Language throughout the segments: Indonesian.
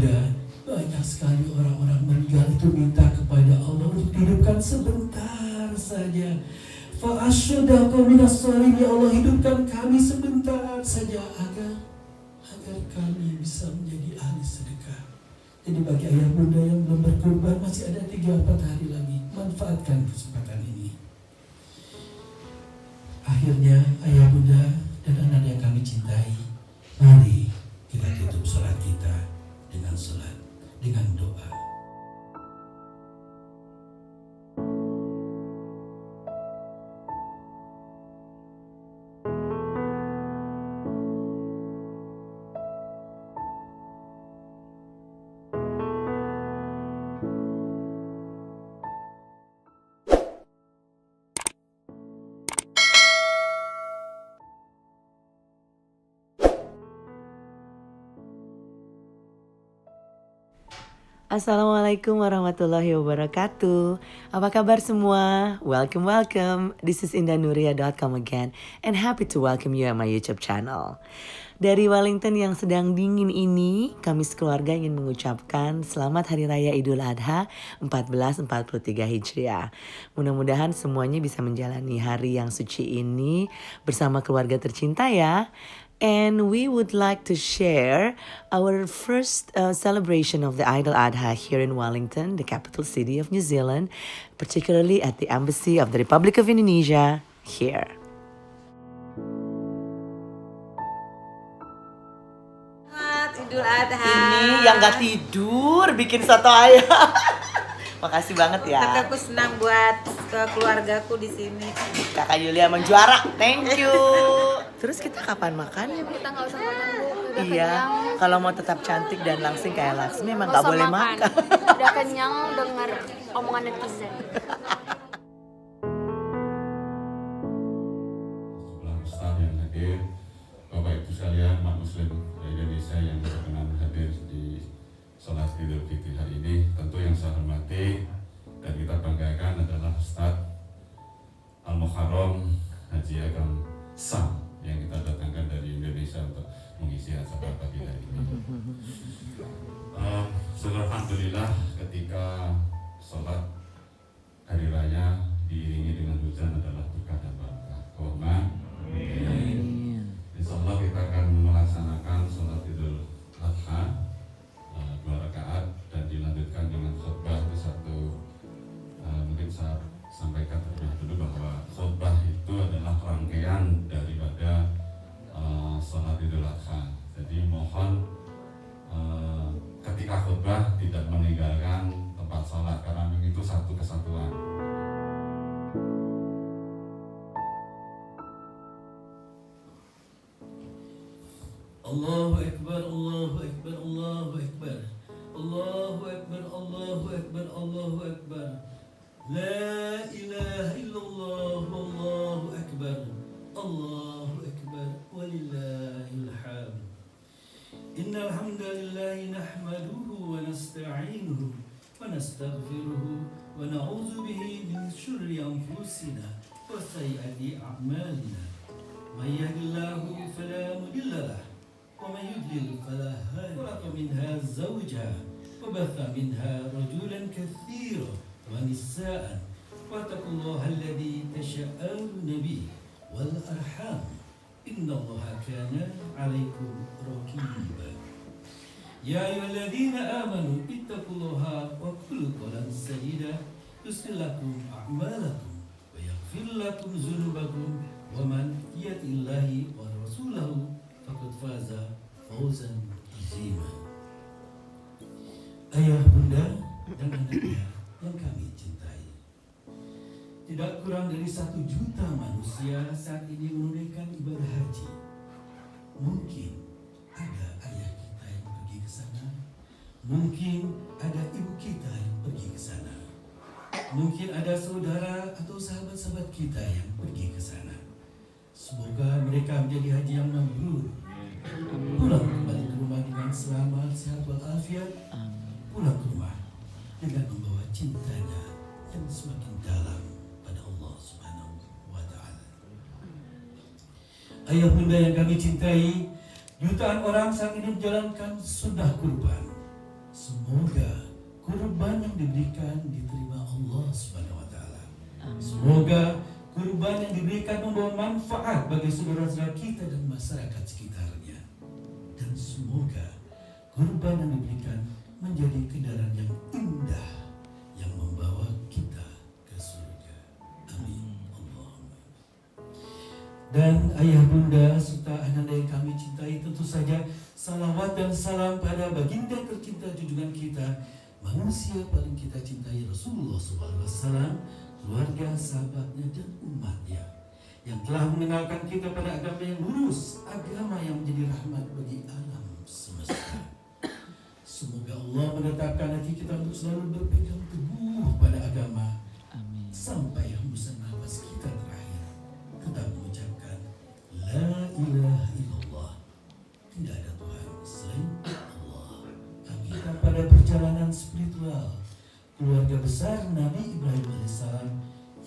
bunda, banyak sekali orang-orang meninggal itu minta kepada Allah untuk dihidupkan sebentar saja. Fa'asyadaqa minas sholihin, ya Allah hidupkan kami sebentar saja agar kami bisa menjadi ahli sedekah. Jadi bagi ayah bunda yang belum berkurban, masih ada 3-4 hari lagi. Manfaatkan kesempatan ini. Akhirnya ayah bunda dan anak yang kami cintai, mari kita tutup salat kita dengan doa. Assalamualaikum warahmatullahi wabarakatuh. Apa kabar semua? Welcome. This is indanuria.com again and happy to welcome you at my YouTube channel. Dari Wellington yang sedang dingin ini, kami sekeluarga ingin mengucapkan selamat Hari Raya Idul Adha 1443 Hijriah. Mudah-mudahan semuanya bisa menjalani hari yang suci ini bersama keluarga tercinta ya. And we would like to share our first celebration of the Idul Adha here in Wellington, the capital city of New Zealand, particularly at the Embassy of the Republic of Indonesia here. Selamat Idul Adha. Ini yang gak tidur bikin soto ayam. Makasih banget ya. Tapi aku senang buat keluargaku di sini. Kakak Yulia menjuara, thank you. Terus kita kapan makan? Kita nggak usah makan Bu. Udah Iya, kenyang. kalau mau tetap cantik dan langsing kayak Laksmi emang nggak boleh makan. Udah kenyang dengar omongan netizen. Sejumlah ustaz yang hadir, Bapak Ibu sekalian, umat Muslim Indonesia yang berkenan hadir di sholat Idul Fitri hari ini, tentu yang saya hormati dan kita banggakan adalah Ustaz Al-Muharram Haji Agam Sam yang kita datangkan dari Indonesia untuk mengisi acara pagi hari ini. Alhamdulillah ketika sholat hari raya diiringi dengan hujan adalah berkah dan barakah. Insya Allah kita akan melaksanakan sholat Idul Adha 2 rakaat dan dilanjutkan dengan khutbah itu satu. Mungkin saya sampaikan terlebih dulu bahwa khutbah itu adalah rangkaian daripada sholat Idul Adha. Jadi mohon ketika khutbah tidak meninggalkan tempat sholat karena itu satu kesatuan. Allahu Akbar, Allahu Akbar, Allahu Akbar, Allahu Akbar, Allahu Akbar, Allahu Akbar. La ilaha illallah, Allahu Akbar, Allahu Akbar, walillahil hamd. Innal hamdalillahi nahmaduhu wa nasta'inuhu wa nastaghfiruhu wa na'udzu bihi min syurri anfusina wa sayyiati a'malina. May yahdihillahu fala mudilla lahu ومن يضلل فلا هادي له. منها زوجها وبث منها رجلا كثيرا ونساء واتقوا الله الذي تساءلون به والأرحام إن الله كان عليكم رقيبا. يا أيها الذين آمنوا اتقوا الله وقولوا قولا سديدا يصلح لكم أعمالكم ويغفر لكم ذنوبكم ومن يطع الله ورسوله faqad faza fawzan azima. Ayah, bunda, dan anaknya yang kami cintai, tidak kurang dari 1 juta manusia saat ini menunaikan ibadah haji. Mungkin ada ayah kita yang pergi ke sana, mungkin ada ibu kita yang pergi ke sana, mungkin ada saudara atau sahabat-sahabat kita yang pergi ke sana. Semoga mereka menjadi haji yang mabrur, pulang kembali ke rumah dengan selamat, sehat walafiat, pulang ke rumah dengan membawa cintanya yang semakin dalam pada Allah Subhanahu wa Ta'ala. Ayah bunda yang kami cintai, jutaan orang saat ini menjalankan sunnah kurban. Semoga kurban yang diberikan diterima Allah Subhanahu wa taala. Semoga kurban yang diberikan membawa manfaat bagi saudara-saudara kita dan masyarakat sekitarnya. Dan semoga kurban yang diberikan menjadi kendaraan yang indah yang membawa kita ke surga. Amin. Allahumma. Dan ayah bunda serta anak yang kami cintai, tentu saja salawat dan salam pada baginda tercinta junjungan kita, manusia paling kita cintai, Rasulullah SAW, keluarga, sahabatnya dan umatnya yang telah mengenalkan kita pada agama yang lurus, agama yang menjadi rahmat bagi alam semesta. Semoga Allah menetapkan hati kita untuk selalu berpegang teguh pada agama. Amin. Sampai hembusan nafas kita terakhir tetap mengucapkan La ilaha illallah, tidak ada Tuhan selain Allah. Kita pada perjalanan spiritual keluarga besar Nabi Ibrahim alaihissalam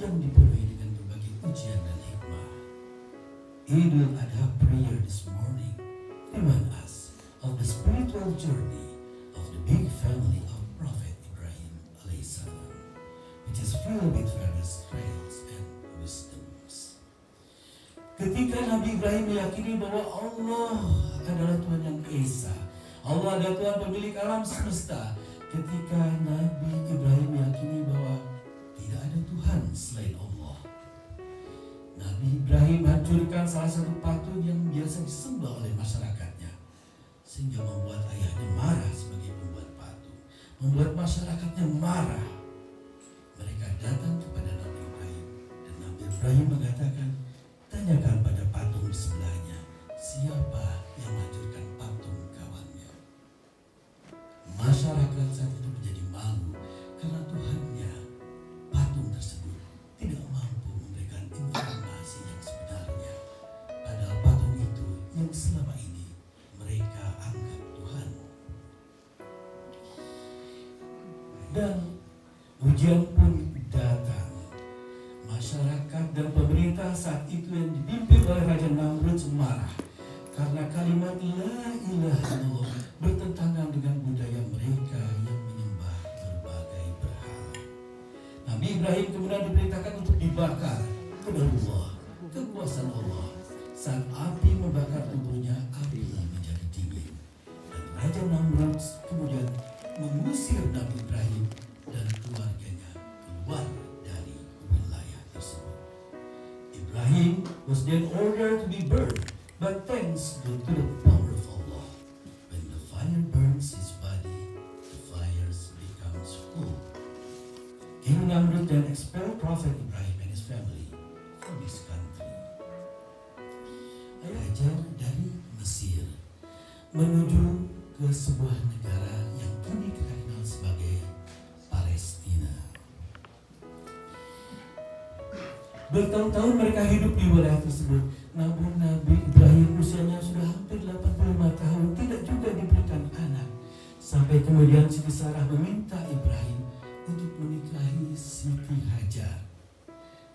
yang dipenuhi dengan berbagai ujian dan hikmah. Idul Adha prayer this morning remind us of the spiritual journey of the big family of Prophet Ibrahim alaihissalam, which is filled with various trials and wisdoms. Ketika Nabi Ibrahim meyakini bahwa Allah adalah Tuhan yang Esa, Allah adalah Tuhan pemilik alam semesta. Ketika Nabi Ibrahim meyakini bahwa tidak ada Tuhan selain Allah, Nabi Ibrahim hancurkan salah satu patung yang biasa disembah oleh masyarakatnya, sehingga membuat ayahnya marah sebagai pembuat patung, membuat masyarakatnya marah. Mereka datang kepada Nabi Ibrahim, dan Nabi Ibrahim mengatakan, tanyakan pada patung di sebelahnya, siapa yang menghancurkan patung kawannya. Masyarakat saat itu menjadi malu karena Tuhannya patung tersebut tidak mampu memberikan informasi yang sebenarnya, padahal patung itu yang selama ini mereka anggap Tuhan. Dan ujian pun datang. Masyarakat dan pemerintah saat itu yang dipimpin oleh Raja Namrud marah karena kalimat La ilaha illallah bertentangan dengan budaya mereka yang menyembah berbagai berhala. Nabi Ibrahim kemudian diperintahkan untuk dibakar. Qadarullah, kekuasaan Allah. Saat api membakar tubuhnya, api menjadi dingin. Dan Raja Namrud kemudian mengusir Nabi Ibrahim dan keluarganya keluar dari wilayah tersebut. Ibrahim was then ordered to be burned, but thanks to the power of Allah, when the fire burns his body, the fire becomes full. King Namrud then expelled Prophet Ibrahim and his family from his country. Ayah ajar dari Mesir menuju ke sebuah negara yang kini kita kenal sebagai Palestina. Bertahun-tahun mereka hidup di wilayah tersebut. Namun Nabi Ibrahim usianya sudah hampir 85 tahun, tidak juga diberikan anak. Sampai kemudian Siti Sarah meminta Ibrahim untuk menikahi Siti Hajar.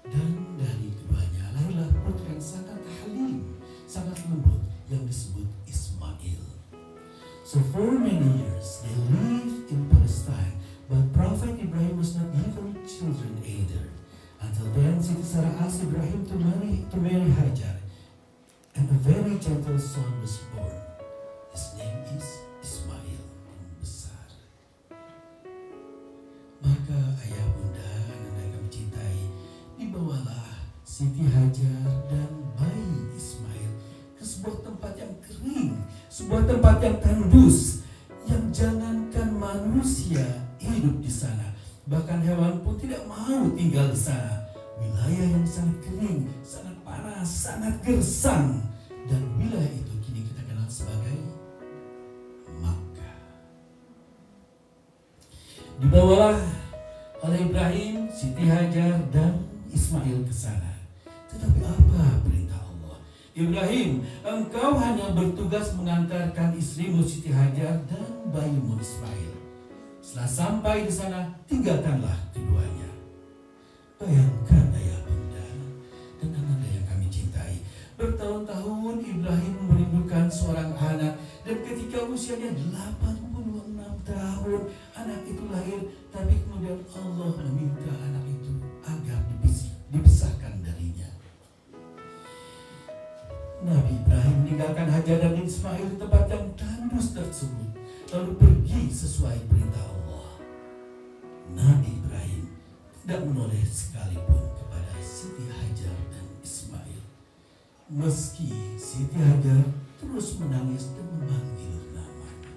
Dan dari keduanya lahirlah putra yang sangat halim, sangat lembut yang disebut Ismail. So for many years they lived in Palestine, but Prophet Ibrahim was not given children either. Until then, Siti Sarah asked Ibrahim to marry Hajar, and a very gentle son was born. His name is Ismail yang besar. Maka ayah bunda anak yang kami cintai, dibawalah Siti Hajar dan bayi Ismail ke sebuah tempat yang kering, sebuah tempat yang tandus, yang jangankan manusia hidup di sana, bahkan hewan pun tidak mau tinggal di sana. Wilayah yang sangat kering, sangat panas, sangat gersang, dan wilayah itu kini kita kenal sebagai Makkah. Dibawalah oleh Ibrahim, Siti Hajar dan Ismail ke sana. Tetapi apa perintah Allah? Ibrahim, engkau hanya bertugas mengantarkan istrimu Siti Hajar dan bayimu Ismail. Setelah sampai di sana, tinggalkanlah keduanya. Bayangkan ayah bunda dan anak yang kami cintai, bertahun-tahun Ibrahim merindukan seorang anak, dan ketika usianya 86 tahun anak itu lahir, tapi kemudian Allah meminta anak itu agar dipisahkan darinya. Nabi Ibrahim meninggalkan Hajar dan Ismail di tempat yang tandus tersebut, lalu pergi sesuai perintah Allah. Nabi Ibrahim tidak menoleh sekalipun kepada Siti Hajar dan Ismail, meski Siti Hajar terus menangis dan memanggil namanya.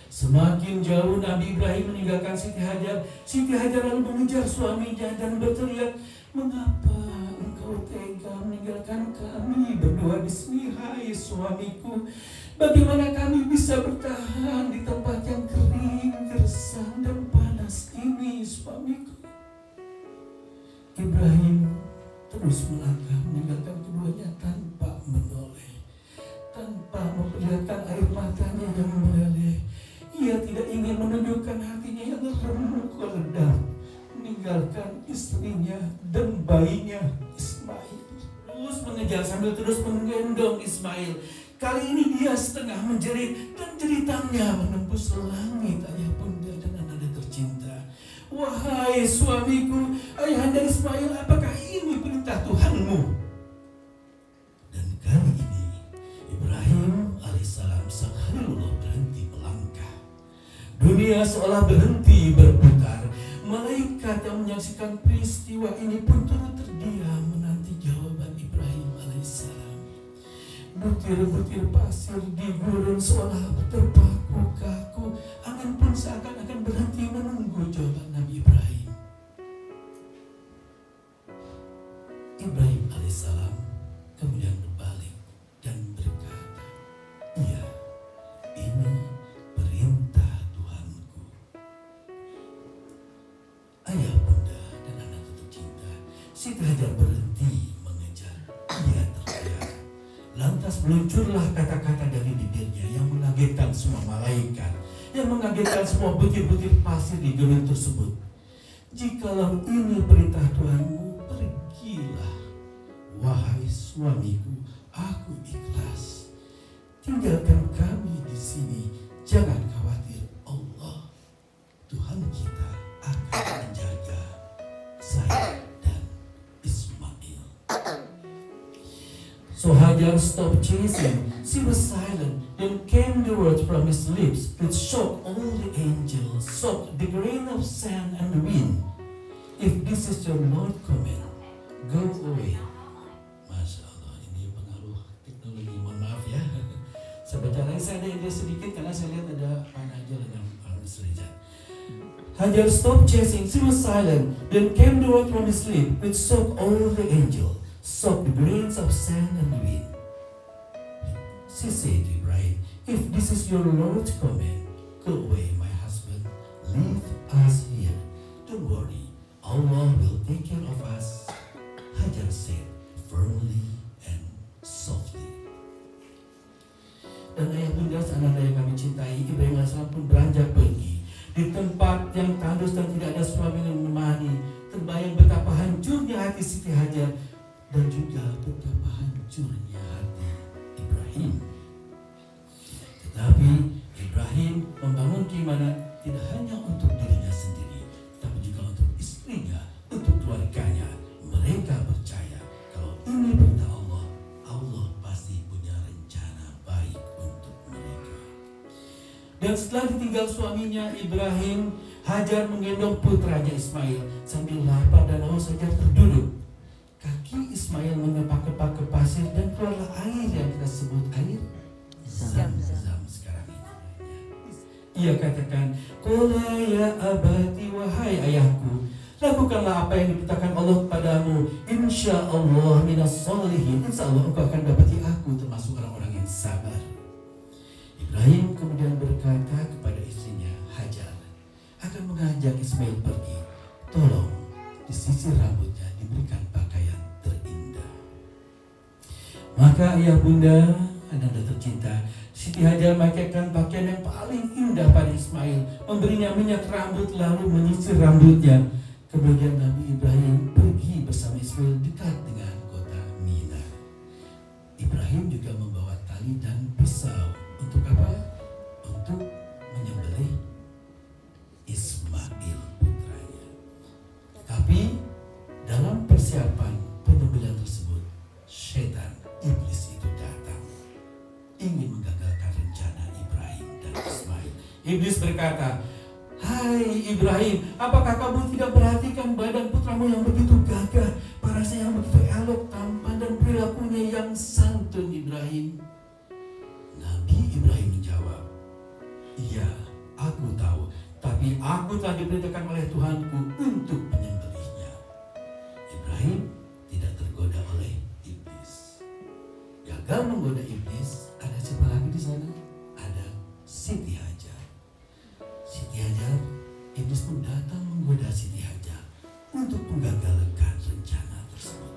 Semakin jauh Nabi Ibrahim meninggalkan Siti Hajar lalu mengejar suaminya dan berteriak, "Mengapa engkau tega meninggalkan kami berdua di sini, hai suamiku? Bagaimana kami bisa bertahan di tempat yang kering, gersang dan panas ini, suamiku?" Ibrahim terus melangkah meninggalkan keduanya tanpa menoleh, tanpa memperlihatkan air matanya yang meleleh. Ia tidak ingin menunjukkan hatinya yang remuk redam, meninggalkan istrinya dan bayinya Ismail. Terus mengejar sambil terus menggendong Ismail. Kali ini dia setengah menjerit dan jeritannya menembus langit. Ayah, bunda dan anak tercinta, "Wahai suamiku, ayahanda Ismail, apakah ini perintah Tuhanmu?" Dan kali ini Ibrahim alaihissalam sang Khalilullah berhenti melangkah. Dunia seolah berhenti berputar. Malaikat yang menyaksikan peristiwa ini pun turut terdiam menanti jawaban Ibrahim alaihissalam. Butir-butir pasir di gurun seolah terpaku kaku. Angin pun seakan-akan berhenti menunggu jawaban Nabi Ibrahim. Ibrahim alaihissalam kemudian berbalik dan berkata, "Iya, ini perintah Tuhanku." Ayah, bunda dan anak tercinta, Siti Hajar berhenti mengejar. Ia terdiam. Lantas meluncurlah kata-kata dari bibirnya yang mengagetkan semua malaikat, yang mengagetkan semua butir-butir pasir di gunung tersebut. "Jikalau ini perintah Tuhanmu, pergilah. Wahai suamiku, aku ikhlas. Tinggalkan kami di sini. Jangan khawatir, Allah, Tuhan kita akan menjaga saya dan Ismail." So Hajar stopped chasing. She was silent. Then came the words from his lips which shocked all the angels, shocked the grain of sand and the wind. "If this is your Lord command, go away." Masya Allah, ini pengaruh teknologi. Mohon maaf ya. Saya baca lagi, saya ada ide sedikit karena saya lihat ada Pak Najil dan Pak Rizal. Hajar stopped chasing. She was silent. Then came the word from his lips which shocked all the angels, shocked the grains of sand and the wind. She said to Ibrahim, "If this is your Lord's command, go away, my husband. Leave us here. Don't worry, Allah will take care of us." Hajar said firmly and softly. Dan ayah bunda anak yang kami cintai, Ibrahim AS pun beranjak pergi. Di tempat yang tandus dan tidak ada suami yang menemani, terbayang betapa hancurnya hati Siti Hajar dan juga betapa hancurnya hati Ibrahim. Tetapi Ibrahim membangun keimanan tidak hanya untuk dirinya sendiri, tapi juga untuk istrinya, untuk keluarganya. Mereka percaya kalau ini perintah Allah, Allah pasti punya rencana baik untuk mereka. Dan setelah ditinggal suaminya Ibrahim, Hajar menggendong putranya Ismail sambil lapar dan haus. Hajar terduduk. Kaki Ismail mengepak-kepak ke pasir dan keluarlah air yang kita sebut air Zam-Zam sekarang ini. Ia katakan, "Qala ya abati, wahai ayahku, lakukanlah apa yang diperintahkan Allah kepadamu. Insya Allah minas solihin. Insya Allah engkau akan dapati aku termasuk orang-orang yang sabar." Ibrahim kemudian berkata kepada istrinya Hajar akan mengajak Ismail pergi. Tolong disisir rambutnya, diberikan pakaian terindah. Maka ayah bunda, anak tercinta, Siti Hajar memakaikan pakaian yang paling indah pada Ismail, memberinya minyak rambut lalu menyisir rambutnya. Kemudian Nabi Ibrahim pergi bersama Ismail dekat dengan kota Mina. Ibrahim juga membawa tali dan pisau. Untuk apa? Untuk Iblis berkata, "Hai Ibrahim, apakah kamu tidak perhatikan badan putramu yang begitu gagah, parasnya yang begitu elok, tampan dan perilakunya yang santun?" Ibrahim. Nabi Ibrahim menjawab, "Iya, aku tahu, tapi aku telah diperintahkan oleh Tuhanku untuk menyembelihnya." Ibrahim tidak tergoda oleh iblis. Gagal menggoda iblis, ada siapa lagi di sana? Ada Siti Hajar. Siti Hajar, iblis pun datang menggoda Siti Hajar untuk menggagalkan rencana tersebut.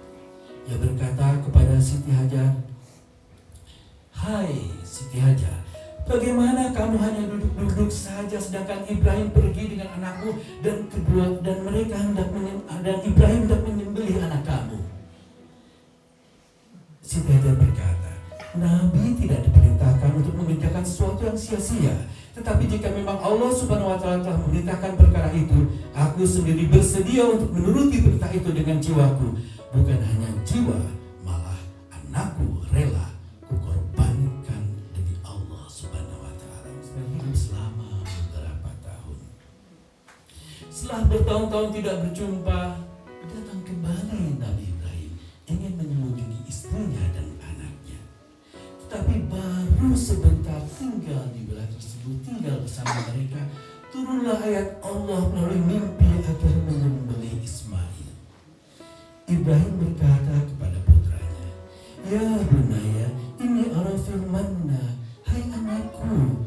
Ia berkata kepada Siti Hajar, "Hai Siti Hajar, bagaimana kamu hanya duduk-duduk saja sedangkan Ibrahim pergi dengan anakmu dan mereka dan Ibrahim hendak menyembelih anak kamu?" Siti Hajar berkata, "Nabi tidak diperintahkan untuk mengerjakan sesuatu yang sia-sia. Tetapi jika memang Allah Subhanahu wa Ta'ala telah memerintahkan perkara itu, aku sendiri bersedia untuk menuruti perintah itu dengan jiwaku. Bukan hanya jiwa, malah anakku rela kukorbankan demi Allah Subhanahu wa Ta'ala." Hidup selama beberapa tahun. Setelah bertahun-tahun tidak berjumpa, datang kembali Nabi Ibrahim ingin mengunjungi istrinya dan anaknya. Tetapi baru sebentar tinggal di wilayah tersebut, tinggal bersama mereka, turunlah ayat Allah melalui mimpi agar menyembelih Ismail. Ibrahim berkata kepada putranya, "Ya bunaya, ini ara fil manna." Hai anakku,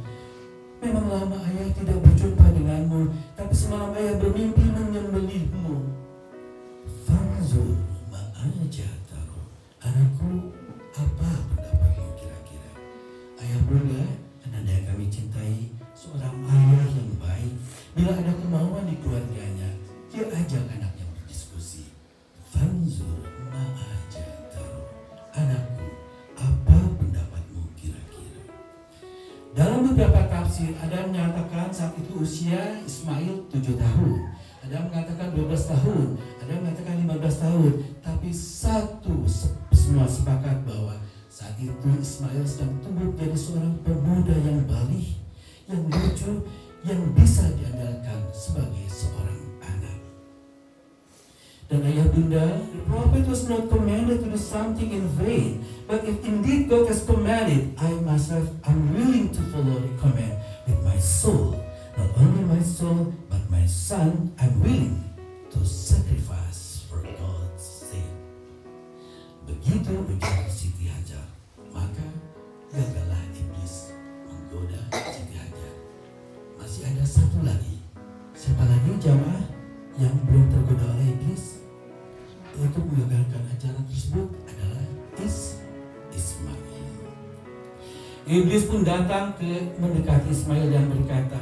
memang lama ayah tidak berjumpa denganmu, tapi semalam ayah bermimpi menyembelihmu. Fanzur ma'aja taro. Anakku, apa pendapatmu kira-kira? Ayah muda, ananda yang kami cintai, seorang ayah yang baik. Bila ada kemauan di keluarganya, dia ajak anaknya berdiskusi. Fanzur ma'aja taro. Anakku, apa pendapatmu kira-kira? Dalam beberapa tafsir, ada yang menyatakan saat itu usia Ismail 7 tahun. Ada yang mengatakan 12 tahun, ada yang mengatakan 15 tahun. Tapi semua sepakat bahwa saat itu Ismail sedang tumbuh menjadi seorang pemuda yang balik, yang lucu, yang bisa diandalkan sebagai seorang anak. Dan ayah bunda, the prophet was not commanded to do something in vain. But if indeed God has commanded, I myself am willing to follow the command with my soul. Not only my soul, but my son, I'm willing to sacrifice for God's sake. Begitu ujar Siti Hajar, maka gagallah iblis menggoda Siti Hajar. Masih ada satu lagi. Siapa lagi jamaah yang belum tergoda oleh iblis untuk mengagalkan acara tersebut adalah Ismail. Iblis pun datang mendekati Ismail dan berkata,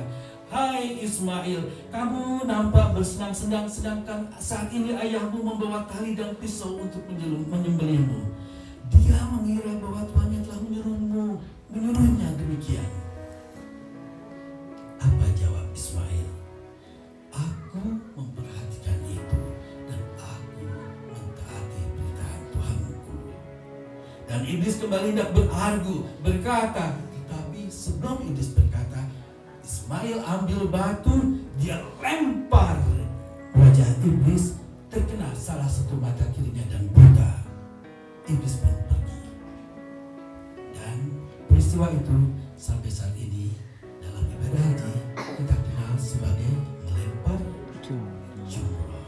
"Hai Ismail, kamu nampak bersenang-senang sedangkan saat ini ayahmu membawa tali dan pisau untuk menyembelihmu. Dia mengira bahwa Tuhannya telah menyuruhnya demikian." Apa jawab Ismail? "Aku memperhatikan itu dan aku mentaati perintah Tuhanku." Dan iblis kembali hendak berargu, berkata, tetapi sebelum iblis berkata, Ismail ambil batu, dia lempar. Wajah iblis terkena salah satu mata kirinya dan buta. Iblis pun pergi. Dan peristiwa itu sampai saat ini dalam ibadah haji kita kenal sebagai melempar jumroh,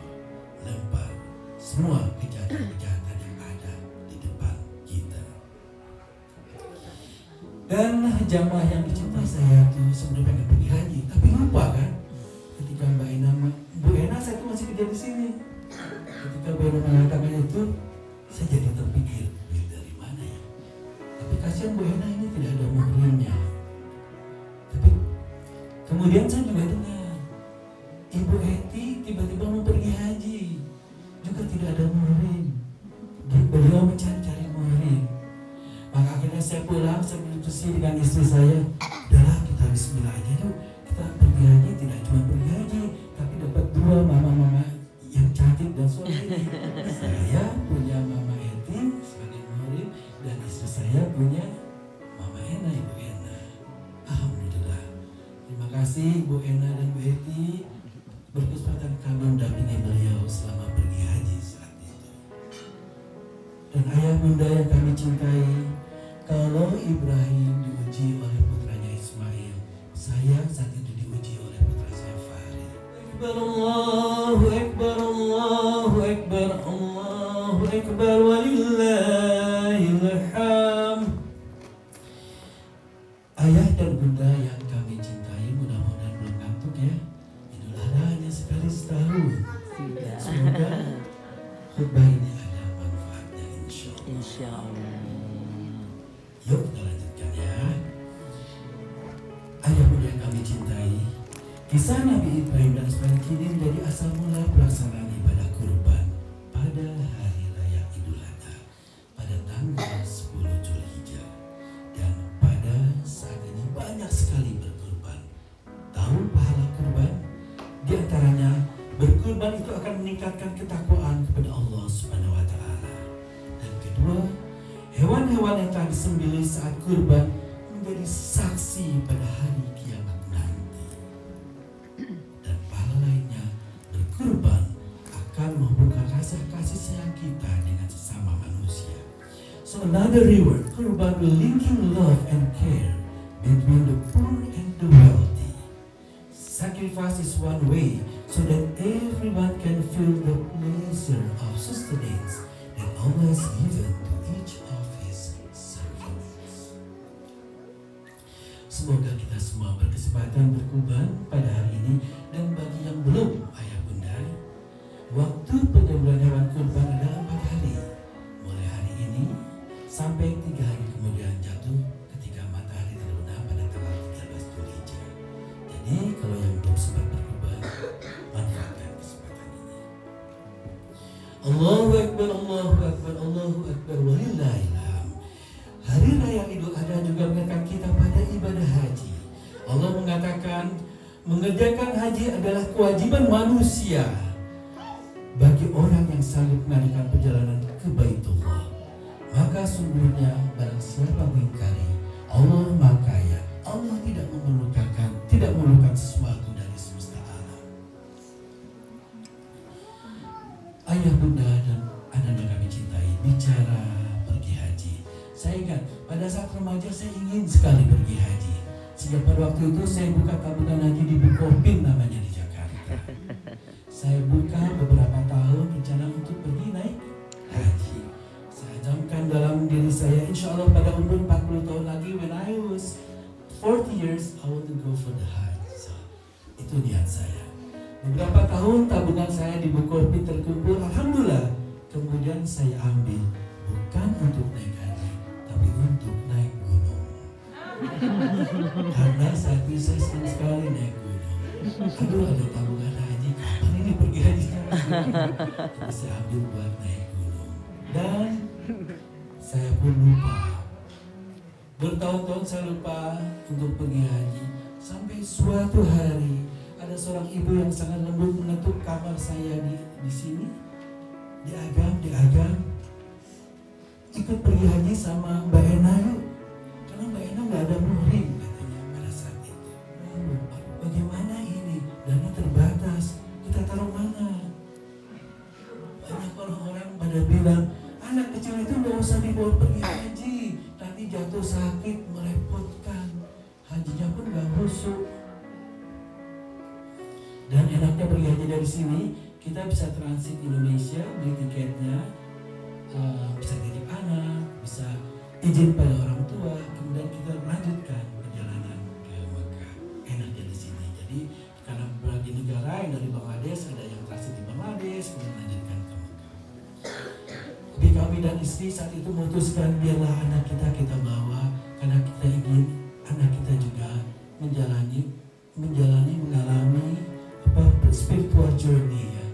lempar semua kejahatan-kejahatan yang ada di depan kita. Dan jamaah yang dicintai saya tuh sebenarnya pengen pergi haji, tapi lupa kan? Ketika Bu Ena saya tuh masih kerja di sini. Ketika Bu Ena mengatakan itu, saya jadi terpikir, duit dari mana ya? Tapi kasihan Bu Ena ini tidak ada muhrimnya. Tapi kemudian saya juga dengar, Ibu Eti tiba-tiba mau pergi haji, juga tidak ada muhrim. Beliau mencari-cari muhrim. Maka akhirnya saya pulang, saya berdiskusi dengan istri saya, udahlah kita bismillah aja yuk, kita pergi haji, tidak cuma pergi haji, tapi dapat 2 mama-mama yang cantik dan soleh. Saya punya Mama Eti sebagai murid dan istri saya punya Mama Ena, Ibu Ena. Alhamdulillah. Terima kasih kasih Bu Ena dan Bu Eti berkesempatan kami mendampingi beliau selama pergi haji saat itu. Dan ayah bunda yang kami cintai, kalau Ibrahim diuji oleh putranya Ismail, saya saat itu diuji oleh putra saya Farid. Akbar Allahu Akbar Allahu Akbar Allahu Akbar walillahil hamd. Ayah dan bunda yang kami cintai, mudah-mudahan belum ngantuk ya. Idul Adha hanya sekali setahun. Semoga khutbah ini ada manfaatnya insya Allah. Insya Allah. Yuk kita lanjutkan ya. Ayah bunda yang kami cintai, kisah Nabi Ibrahim dan Ismail kini menjadi asal mula pelaksanaan ibadah kurban pada hari raya Idul Adha pada tanggal 10 Zulhijjah. Dan pada saat ini banyak sekali berkurban. Tahu pahala kurban? Di antaranya berkurban itu akan meningkatkan ketakwaan kepada Allah Subhanahu wa taala. Dan kedua, hewan-hewan yang telah disembelih saat kurban menjadi saksi pada hari kiamat nanti. Dan pahala lainnya, berkurban akan membuka rasa kasih sayang kita dengan sesama manusia. So another reward, kurban will linking love and care between the poor and the wealthy. Sacrifice is one way so that everyone can feel the pleasure of sustenance that Allah has given to each of His servants. Semoga kita semua berkesempatan berkurban pada hari ini, dan bagi yang belum, ayah bunda, waktu penyembelihan hewan kurban adalah 4 hari, mulai hari ini sampai 3 hari kemudian jatuh ketika matahari terbenam pada tanggal 13 Zulhijjah. Jadi kalau yang belum sempat berkurban, manfaatkan kesempatan ini. Allahu Akbar, Allahu Akbar, Allahu Akbar, walillahil hamd. Hari raya Idul Adha juga mengingatkan kita pada ibadah haji. Allah mengatakan mengerjakan haji adalah kewajiban manusia bagi orang yang sanggup mengadakan perjalanan ke Baitullah. Maka sungguhnya barang siapa mengingkari Allah Maha Kaya, Allah tidak memerlukan sesuatu dari semesta alam. Ayah bunda dan anak yang kami cintai, bicara pergi haji. Saya ingat pada saat remaja saya ingin sekali pergi haji. Sejak pada waktu itu saya buka tabungan haji di Bukopin namanya di Jakarta. Saya buka beberapa tahun rencana untuk pergi naik haji. Saya jamkan dalam diri saya, insya Allah pada umur 40 tahun lagi, when I was 40 years, I want to go for the Hajj. So, itu niat saya. Beberapa tahun tabungan saya di Bukopin terkumpul, alhamdulillah. Kemudian saya ambil, bukan untuk naik haji, tapi untuk naik gunung. Karena saat itu saya senang sekali naik gunung. Aduh, ada tabungan haji, kapan ini pergi haji? Jadi saya ambil buat naik gunung. Dan saya pun lupa. Bertahun-tahun saya lupa untuk pergi haji. Sampai suatu hari ada seorang ibu yang sangat lembut mengetuk kamar saya di sini. Diagam, ikut pergi haji sama Mbak Ena yuk. Karena Mbak Ena gak ada muhrim katanya pada saat itu. Bagaimana ini? Dana terbatas, kita taruh mana? Banyak orang-orang pada bilang, anak kecil itu gak usah dibawa pergi haji, nanti jatuh sakit, merepotkan, hajinya pun gak khusyuk. Dan enaknya pergi haji dari sini, kita bisa transit Indonesia, beli tiketnya, bisa titip anak, bisa izin pada orang tua, kemudian kita lanjutkan perjalanan ke Mekah. Enaknya di sini. Jadi karena berbagai negara yang dari Bangladesh, ada yang transit di Bangladesh, kemudian lanjutkan ke Mekah. Tapi kami dan istri saat itu memutuskan biarlah anak kita bawa, karena kita ingin anak kita juga mengalami spiritual journey ya,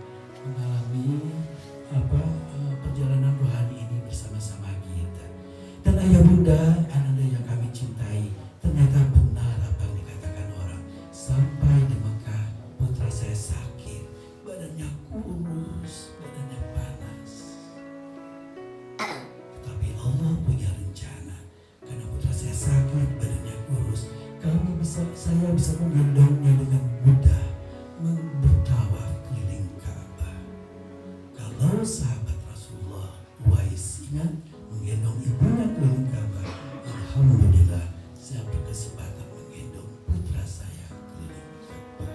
mengalami perjalanan rohani ini bersama-sama kita. Dan ayah bunda, anak yang kami cintai, ternyata benar apa yang dikatakan orang. Sampai di Mekah, putra saya sakit, badannya kurus, badannya panas. Tapi Allah punya rencana, karena putra saya sakit, badannya kurus, kami bisa saya bisa menggendongnya dengan mudah bertawaf keliling Ka'bah. Kalau sahabat Rasulullah Uwais ingat menggendong ibunya keliling Ka'bah, alhamdulillah saya berkesempatan menggendong putra saya keliling Ka'bah.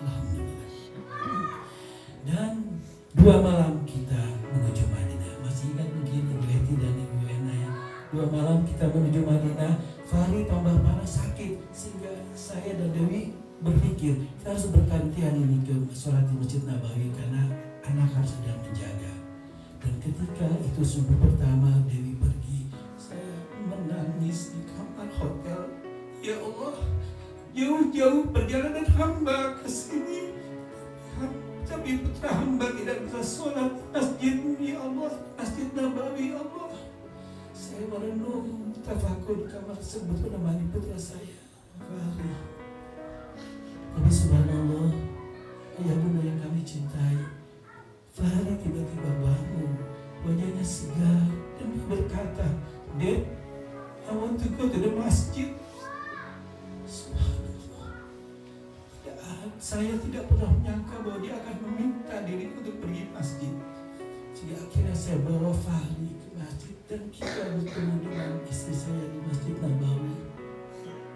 Alhamdulillah. Dan 2 malam kita menuju Madinah. Masih ingat mungkin Ibu Eti dan Ibu Ena ya? 2 malam kita menuju Madinah. Fahri tambah parah sakit sehingga saya dan Dewi berpikir kita harus bergantian ini ke sholat di Masjid Nabawi karena anak harus ada yang menjaga. Dan ketika itu subuh pertama Dewi pergi, saya menangis di kamar hotel. Ya Allah, jauh-jauh perjalanan hamba ke sini, tapi putra hamba tidak bisa sholat masjid ya Allah, Masjid Nabawi ya Allah. Saya merenung tafakur kamar tersebut menemani putra saya Fahri. Tapi subhanallah, ayah bunda yang kami cintai, Fahri tiba-tiba bangun, wajahnya segar dan dia berkata, "Dad, I want to go to the masjid." Subhanallah, saya tidak pernah menyangka bahwa dia akan meminta diri untuk pergi masjid. Sehingga akhirnya saya bawa Fahri ke masjid dan kita bertemu dengan istri saya di Masjid Nabawi.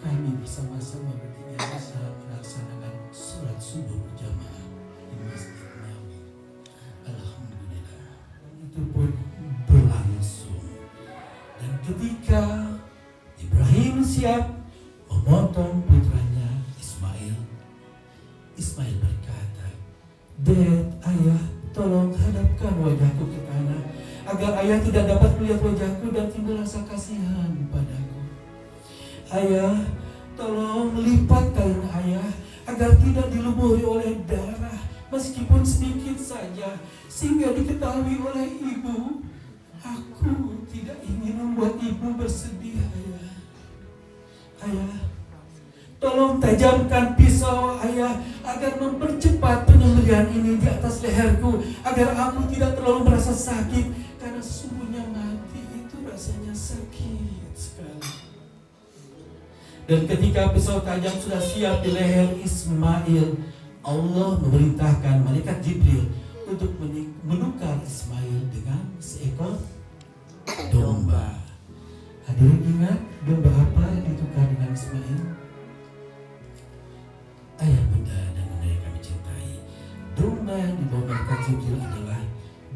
Kami bersama-sama bertiga bisa melaksanakan sholat subuh berjamaah di Masjid Nabawi. Alhamdulillah. Itu pun berlangsung. Dan ketika Ibrahim siap memotong putranya Ismail, Ismail berkata, "Dad, ayah, tolong hadapkan wajahku ke tanah agar ayah tidak dapat melihat wajahku dan timbul rasa kasihan padaku. Ayah, tolong lipat kain ayah agar tidak dilumuri oleh darah meskipun sedikit saja sehingga diketahui oleh ibu. Aku tidak ingin membuat ibu bersedih, ayah. Ayah, tolong tajamkan pisau ayah agar mempercepat penyembelihan ini di atas leherku agar aku tidak terlalu merasa sakit karena sesungguhnya mati itu rasanya sakit sekali." Dan ketika pisau tajam sudah siap di leher Ismail, Allah memerintahkan malaikat Jibril untuk menukar Ismail dengan seekor domba. Hadirin ingat domba apa yang ditukar dengan Ismail? Ayah bunda dan bunda yang kami cintai, domba yang dibawa malaikat Jibril adalah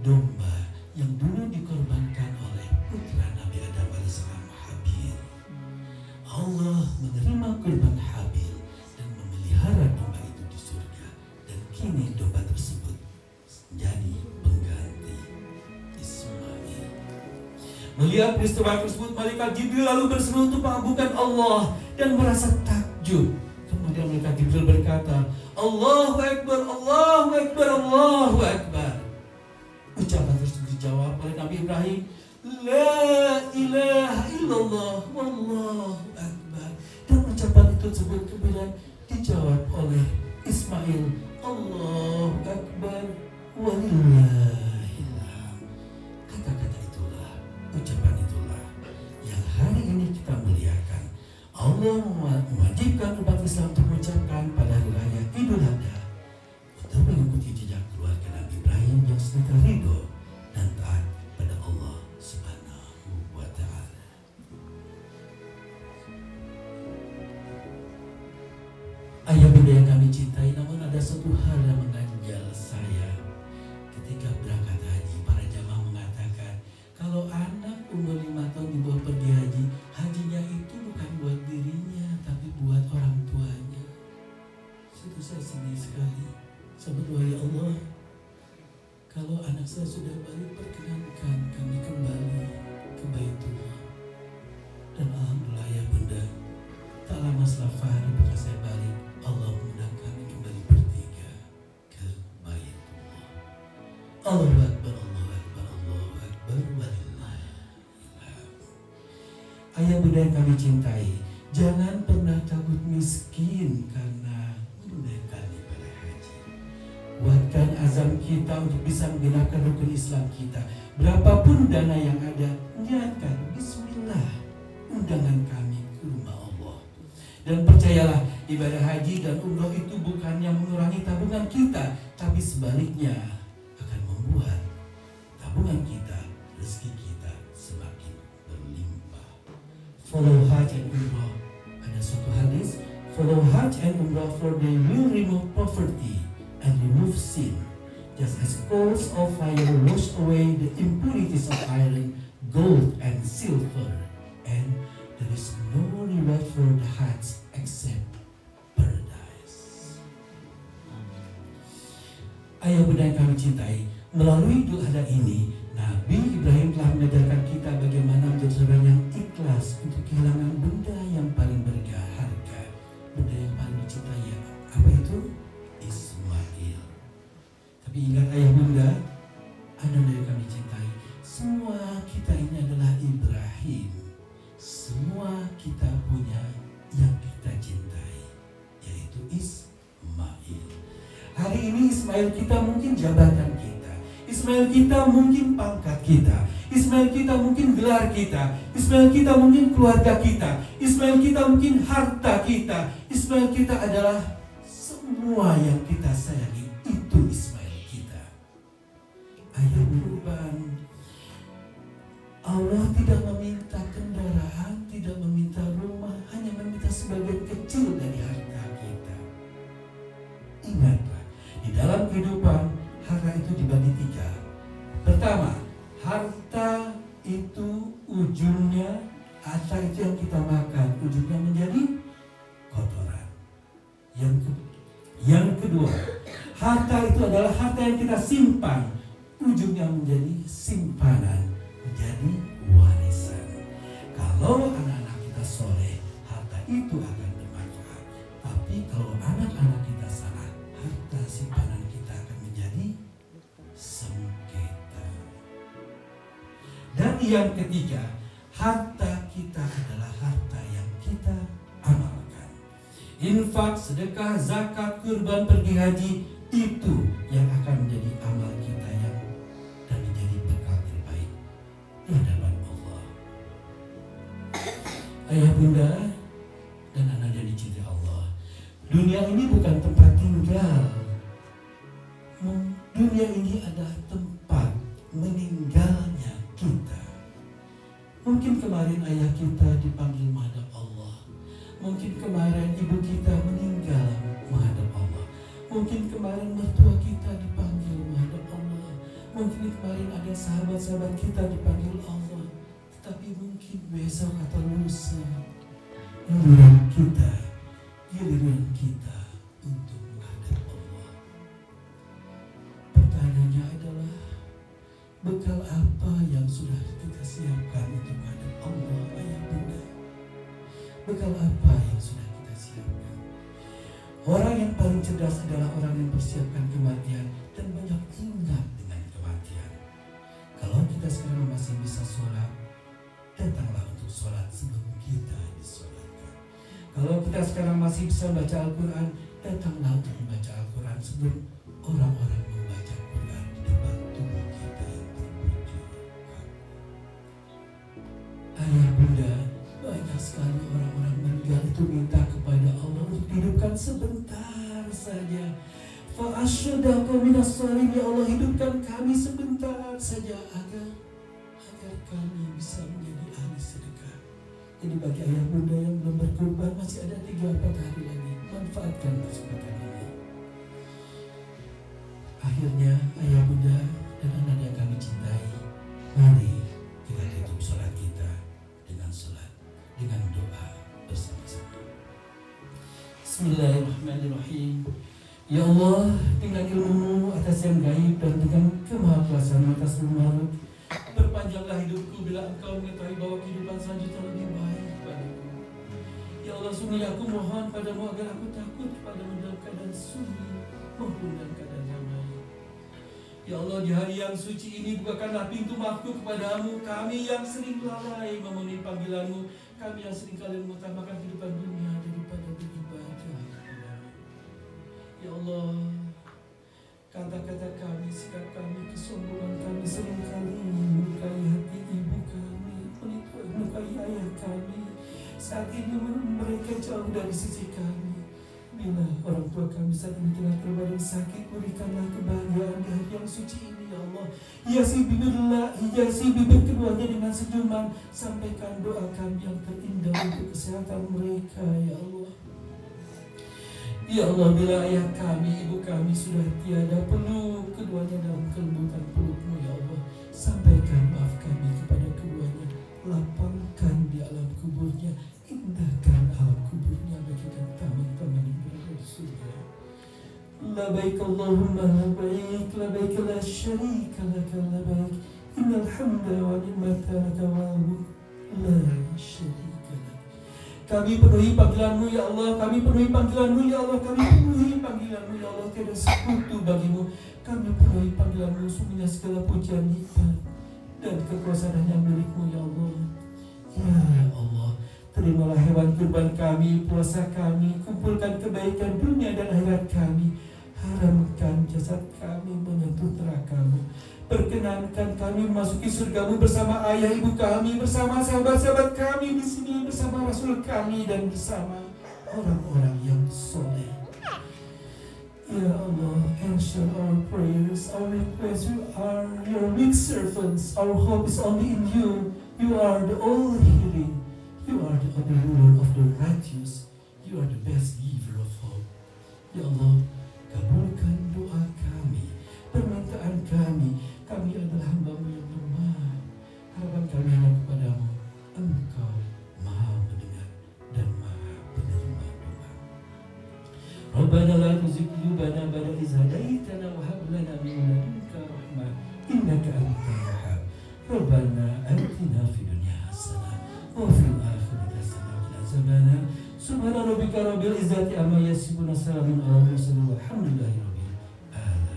domba yang dulu dikorbankan oleh putra Nabi Adam alaihissalam, Habil. Allah menerima kurban Habil dan memelihara domba itu di surga, dan kini domba tersebut menjadi pengganti Ismail. Melihat peristiwa tersebut, malaikat Jibril lalu berseru untuk mengagungkan Allah dan merasa takjub. Kemudian malaikat Jibril berkata, "Allahu Akbar, Allahu Akbar, Allahu Akbar." Ucapan tersebut dijawab oleh Nabi Ibrahim, "La ilaha illallah, wallahu akbar." Dan ucapan itu tersebut kemudian dijawab oleh Ismail, "Allahu Akbar, walillahilham." Kata-kata itulah, ucapan itulah yang hari ini kita muliakan. Allah mewajibkan umat Islam untuk mengucapkan pada hari raya Idul Adha untuk mengikuti jejak keluarga Nabi Ibrahim yang senantiasa ridho dan taat pada Allah Subhanahu wa Ta'ala. Ayah bunda yang kami cintai, namun ada satu hal yang mengganjal saya ketika berangkat haji. Para jamaah mengatakan kalau anak umur 5 tahun dibawa pergi haji, hajinya itu bukan buat dirinya tapi buat orang tuanya. Itu saya sedih sekali. Saya berdoa, ya Allah, kalau anak saya sudah balik, perkenankan kami kembali ke Baitullah. Dan alhamdulillah ya bunda, tak lama setelah Fahri bekas saya balik, Allah mengundang kami kembali bertiga ke Baitullah. Allahu Akbar, Allahu Akbar, Allahu Akbar, walillahilham. Ayah bunda yang kami cintai, jangan pernah takut miskin karena menunaikan ibadah haji. Kuatkan azam kita untuk bisa menggunakan rukun Islam kita. Berapapun dana yang ada, niatkan bismillah undangan kami ke rumah Allah. Dan percayalah, ibadah haji dan umroh itu bukannya mengurangi tabungan kita, tapi sebaliknya akan membuat tabungan kita, rezeki kita semakin berlimpah. Follow Hajj and Umrah. Ada suatu hadis, follow Hajj and Umrah for they will remove poverty and remove sin, just as coals of fire wash away the impurities of iron, gold and silver, and there is no reward for the Hajj except paradise. Ayah bunda yang kami cintai, melalui Idul Adha ini, Nabi Ibrahim telah mengajarkan kita bagaimana menjadi seorang yang ikhlas untuk kehilangan benda yang paling berharga, benda yang paling dicintai. Apa itu? Ismail. Tapi ingat ayah bunda, anak yang kami cintai, semua kita ini adalah Ibrahim. Semua kita punya yang kita cintai, yaitu Ismail. Hari ini Ismail kita mungkin jabatan kita, Ismail kita mungkin pangkat kita, Ismail kita mungkin gelar kita, Ismail kita mungkin keluarga kita, Ismail kita mungkin harta kita, Ismail kita adalah semua yang kita sayangi. Itu Ismail kita. Ayah kurban, Allah tidak meminta kendaraan, tidak meminta rumah, hanya meminta sebagian kecil dari harta kita. Ingatlah, di dalam kehidupan harta itu dibagi tiga. Pertama, harta itu ujungnya, harta itu yang kita makan, ujungnya menjadi kotoran. Yang kedua, harta itu adalah harta yang kita simpan, ujungnya menjadi simpanan, menjadi warisan. Kalau anak-anak kita soleh, harta itu akan bermanfaat. Tapi kalau anak-anak kita salah, harta simpanan kita akan menjadi sengketa. Dan yang ketiga, harta kita adalah harta yang kita amalkan. Infak, sedekah, zakat, kurban, pergi haji, itu yang akan menjadi amal kita yang dan menjadi bekal terbaik di hadapan Allah. Ayah bunda dan anak yang dicintai Allah, dunia ini bukan tempat tinggal. Dunia ini adalah tempat meninggalnya kita. Mungkin kemarin ayah kita dipanggil menghadap Allah. Mungkin kemarin ibu kita meninggal menghadap Allah. Mungkin kemarin mertua kita dipanggil menghadap Allah. Mungkin kemarin ada sahabat-sahabat kita dipanggil Allah. Tetapi mungkin besok atau lusa giliran kita untuk menghadap Allah. Pertanyaannya adalah, bekal apa yang sudah kita siapkan untuk menghadap Allah, ayah bunda? Bekal apa yang sudah kita siapkan? Orang yang paling cerdas adalah orang yang persiapkan kematian dan banyak ingat dengan kematian. Kalau kita sekarang masih bisa sholat, datanglah untuk sholat sebelum kita disolatkan. Kalau kita sekarang masih bisa baca Al-Quran, datanglah untuk membaca Al-Quran sebelum orang-orang membaca Quran di depan tubuh kita yang terbujur. Ayah bunda, banyak sekali orang-orang meninggal itu minta kepada Allah untuk dihidupkan sebentar saja. Fa'asyadaqa minas shalihin, ya Allah, hidupkan kami sebentar saja agar kami bisa menjadi ahli sedekah. Jadi bagi ayah bunda yang belum berkorban, masih ada 3-4 hari lagi. Manfaatkan kesempatan ini. Akhirnya ayah bunda dan anak yang kami cintai, mari kita tutup sholat kita dengan doa bersama-sama. Bismillahirrahmanirrahim. Ya Allah, dengan ilmu atas yang gaib dan dengan kemahakuasaan atas makhluk, perpanjanglah hidupku bila Engkau mengetahui bahwa kehidupan selanjutnya lebih baik padaku. Ya Allah, sungguh aku mohon padamu agar aku takut kepadamu dalam keadaan sunyi maupun dalam keadaan damai. Ya Allah, di hari yang suci ini bukakanlah pintu maafku kepadamu, kami yang sering lalai memenuhi panggilanmu, kami yang sering kali mengutamakan kehidupan dunia daripada beribadah kepadamu. Ya Allah, kata-kata kami, sikap kami, kesombongan kami seringkali melukai hati ibu kami, melukai ayah kami. Saat ini mereka jauh jauh dari sisi kami. Bila orang tua kami saat ini telah terbaring sakit, berikanlah kebahagiaan di hari yang suci ini, ya Allah. Hiasi bibir keduanya dengan senyuman. Sampaikan doa kami yang terindah untuk kesehatan mereka, ya Allah. Ya Allah, bila ayah kami, ibu kami sudah tiada, peluk keduanya dalam kelembutan pelukmu, ya Allah. Sampaikan maaf kami kepada keduanya. Lapangkan di alam kuburnya, indahkan alam kuburnya bagikan taman-taman yang berada di surga. Labaik Allahumma labaik, labaik la syarika laka labaik, innal hamda wa ni'mata laka wa mulk la syarika lak. Kami penuhi panggilan-Mu, ya Allah. Kami penuhi panggilan-Mu, ya Allah. Kami penuhi panggilan-Mu, ya Allah. Tiada sekutu bagimu. Kami penuhi panggilan-Mu, sungguhnya segala pujian, nikmat dan kekuasaan yang milik-Mu, ya Allah. Ya Allah, terimalah hewan kurban kami, puasa kami, kumpulkan kebaikan dunia dan akhirat kami. Haramkan jasad kami menyentuh neraka-Mu. Perkenankan kami memasuki surga-Mu bersama ayah ibu kami, bersama sahabat-sahabat kami di sini, bersama Rasul kami dan bersama orang-orang yang soleh. Ya Allah, answer our prayers, our requests. You are your weak servants. Our hope is only in You. You are the all-hearing. You are the only ruler of the righteous. You are the best giver of hope. Ya Allah, kabulkan doa kami, permintaan kami. Kami adalah hamba-Mu yang lemah. Harapan kami hanya kepada-Mu. Engkau Maha mendengar dan Maha penerima doa. Rabbana la tuzigh qulubana ba'da idh hadaytana wa hab lana min ladunka rahmah innaka antal wahhab. Rabbana atina fid dunya hasanah wa fil akhirati hasanah wa qina adzabannar. Subhana rabbika rabbil izzati amma yasifun, salamun alal mursalin walhamdulillahi rabbil alamin.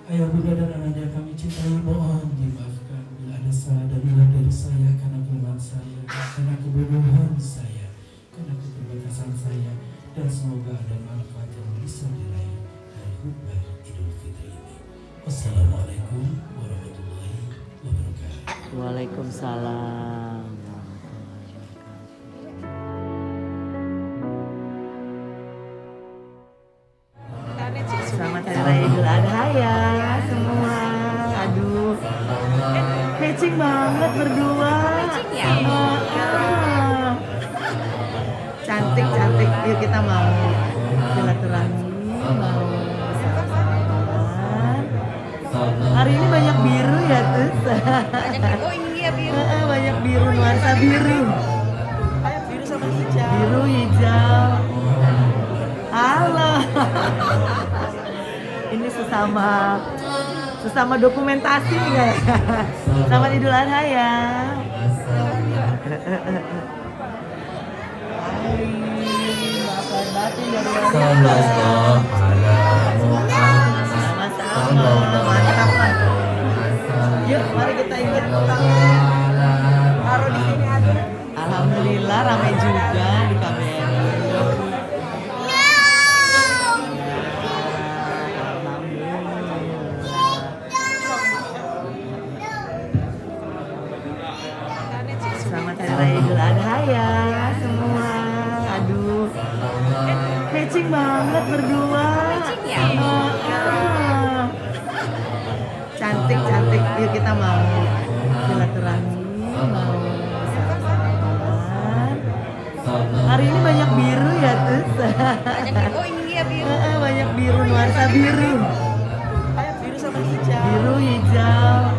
Ayah, bunda dan anaknya kami cintai, mohon dimaafkan bila ada salah dan hilang dari saya karena kelemahan saya, karena kebodohan saya, karena keterbatasan saya, dan semoga ada manfaat yang bisa diraih dari khutbah Idul Fitri ini. Wassalamualaikum warahmatullahi wabarakatuh. Waalaikumsalam. Selamat Hari Raya Idul Adha ya semua. Aduh, matching banget berdua. Cantik. Yuk kita mau silaturahmi, mau bersama-sama. Hari ini banyak biru ya Tus. Banyak biru, nuansa biru. Biru sama hijau. Biru hijau. Halo. Ini sesama dokumentasi ya. Selamat Idul Adha ya. Maafkan batin dari sama-sama. Mantap kan. Yuk mari kita ikut taruh di sini aja. Alhamdulillah ramai juga di KBRI. Selamat Hari Raya Idul Adha ya semua. Aduh, matching banget berdua. Cantik. Yuk kita mau silaturahmi, mau bersama-sama. Hari ini banyak biru ya Tus. Banyak biru, nuansa biru. Biru sama hijau. Biru hijau.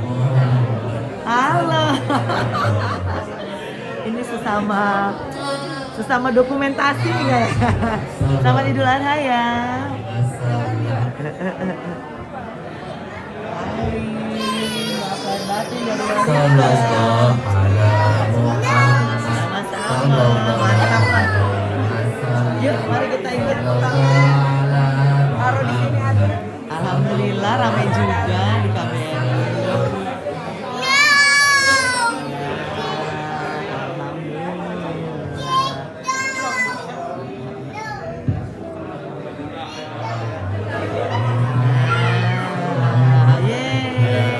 Halo. Ini sesama dokumentasi ya. Selamat Idul Adha ya. Maafkan batin dari sama-sama. Mantap kan. Yuk mari kita ikut taruh di sini aja. Alhamdulillah ramai juga di KBRI.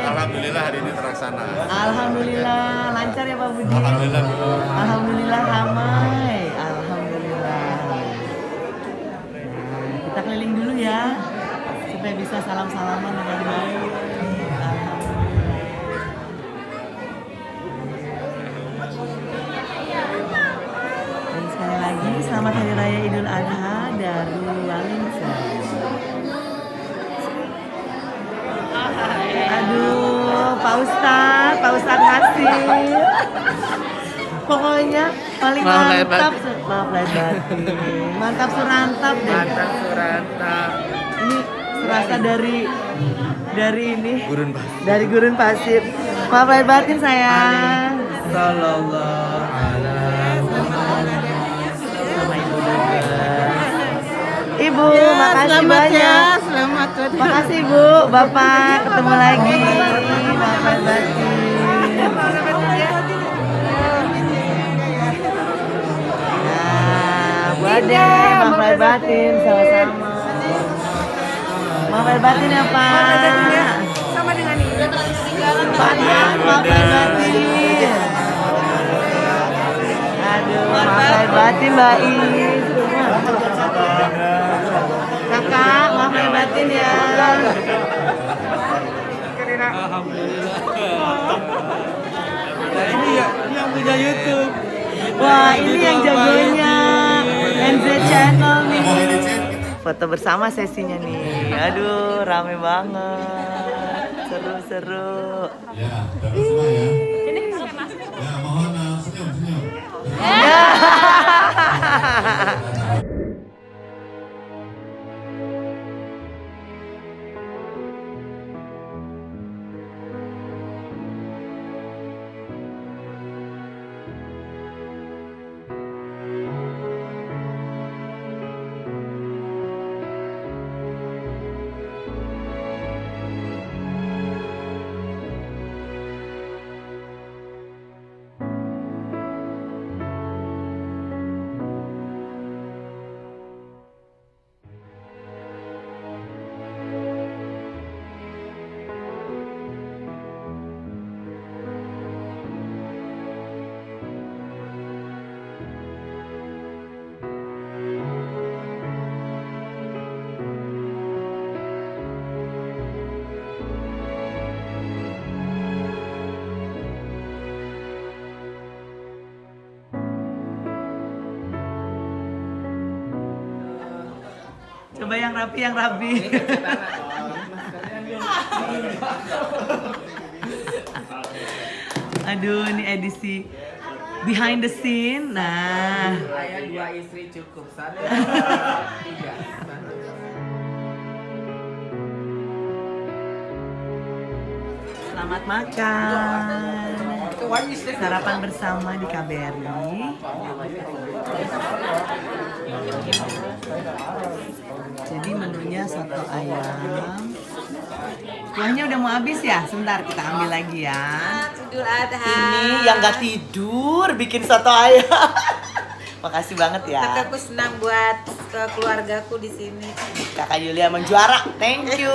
Alhamdulillah hari ini terlaksana. Alhamdulillah lancar ya Pak Budi. Alhamdulillah. Alhamdulillah ramai. bisa salam-salaman dengan baik. Alhamdulillah. Dan sekali lagi selamat Hari Raya Idul Adha dari Wellington. Aduh, Pak Ustadz Hasil. Pokoknya paling mantap, maaf lahir batin. Mantap surantap deh. Mantap surantap. Ini serasa dari ini. Gurun Pasir. Dari Gurun Pasir. Maaf lahir batin sayang. Sallallahu alaihi Sama ibu juga. Ibu, makasih banyak. Selamat Makasih Ibu, Bapak ketemu lagi. Maaf lahir batin. Bade, maaf lahir batin, sama-sama. Maaf lahir batin ya Pak. sama dengan ini. Pak Dian, maaf lahir batin. Aduh, maaf lahir batin Mbak Is. Kakak, maaf lahir batin ya. Nah ini yang punya YouTube. Wah, ini yang jagonya. NZ Channel nih. Foto bersama sesinya nih. Aduh, rame banget. Seru-seru. Ya, dapat semua ya. Ya, mohon senyum. Coba yang rapi. Aduh, ini edisi behind the scene. Nah, Saya 2 istri cukup. 1, 2, 3. selamat makan. Sarapan bersama di KBRI. Jadi menunya soto ayam. Kuahnya udah mau habis ya? Sebentar kita ambil lagi ya. Idul Adha. Ini yang gak tidur bikin soto ayam. Makasih banget ya. Kakakku senang buat ke keluargaku di sini. Kakak Yulia menjuara. Thank you.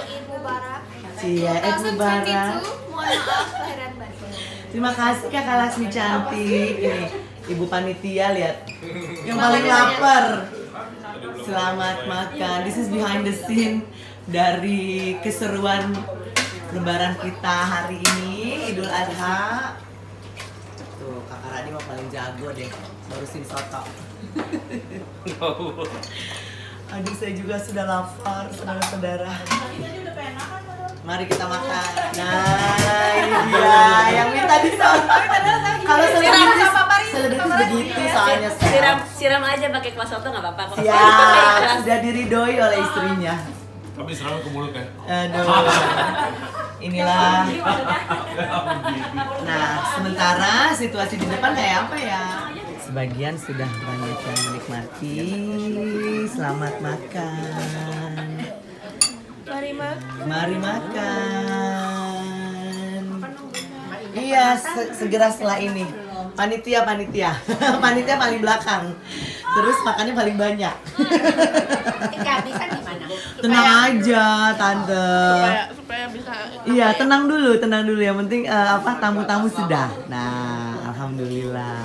Ibu Barak. Iya, Ibu Bara. Mohon maaf lahir dan batin. Terima kasih Kakak Lasmi cantik. Ini Ibu panitia lihat. Yang paling lapar. Selamat makan. This is behind the scene dari keseruan Lebaran kita hari ini, Idul Adha. Tuh, Kakak Radi mah paling jago deh, barusin soto. Aduh, saya juga sudah lapar, saudara-saudara. Mari kita makan. Nah, ini dia yang minta disoto. Kalau selebritis begitu soalnya. Siram aja pakai kuah soto nggak apa-apa kok. Ya, sudah diridhoi oleh istrinya. Tapi selalu ke mulut ya. Aduh. Inilah. Nah, sementara situasi di depan kayak apa ya? Sebagian sudah banyak yang menikmati. Selamat makan. Mari makan. Iya, segera setelah ini. Panitia. Panitia paling belakang. Terus makannya paling banyak. Kehabisan gimana? Tenang aja, Tante. Supaya bisa. Iya, tenang dulu. Yang penting tamu-tamu sudah. Nah, alhamdulillah.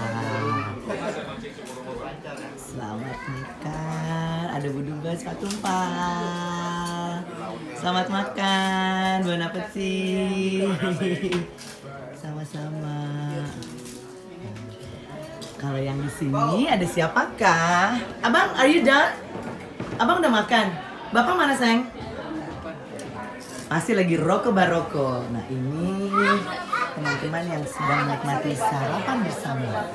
Selamat makan. Ada buduga 1 tumpah. Selamat makan, bon appetit. Sama-sama. Kalau yang di sini ada siapakah? Abang, are you done? Abang udah makan? Bapak mana, sayang? Masih lagi roko baroko. Nah, ini teman-teman yang sedang menikmati sarapan bersama.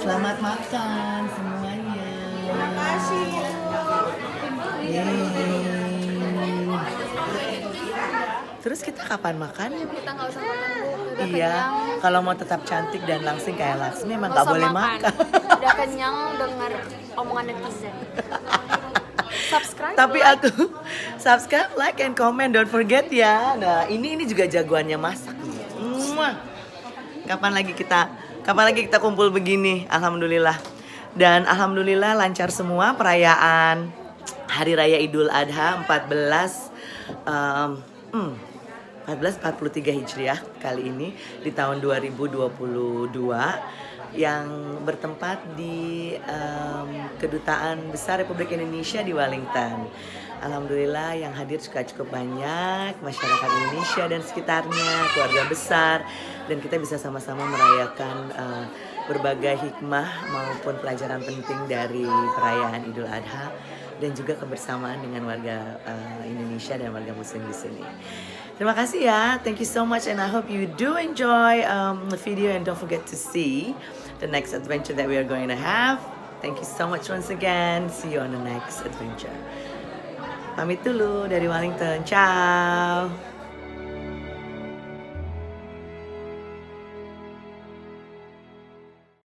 Selamat makan semuanya. Terima kasih. Terus kita kapan makan? Kita nggak usah makan Bu. Udah Iya, kenyang. kalau mau tetap cantik dan langsing kayak Laksmi emang nggak boleh makan. Udah kenyang dengar omongan netizen. Subscribe. Tapi aku subscribe, like, and comment, don't forget ya. Nah, ini juga jagoannya masak nih. Muah. Kapan lagi kita kumpul begini? Alhamdulillah. Dan alhamdulillah lancar semua perayaan Hari Raya Idul Adha 1443 Hijriah kali ini di tahun 2022 yang bertempat di Kedutaan Besar Republik Indonesia di Wellington. Alhamdulillah yang hadir juga cukup banyak, masyarakat Indonesia dan sekitarnya, keluarga besar, dan kita bisa sama-sama merayakan berbagai hikmah maupun pelajaran penting dari perayaan Idul Adha dan juga kebersamaan dengan warga Indonesia dan warga Muslim di sini. Terima kasih ya, thank you so much, and I hope you do enjoy the video, and don't forget to see the next adventure that we are going to have. Thank you so much once again. See you on the next adventure. Pamit dulu dari Wellington. Ciao.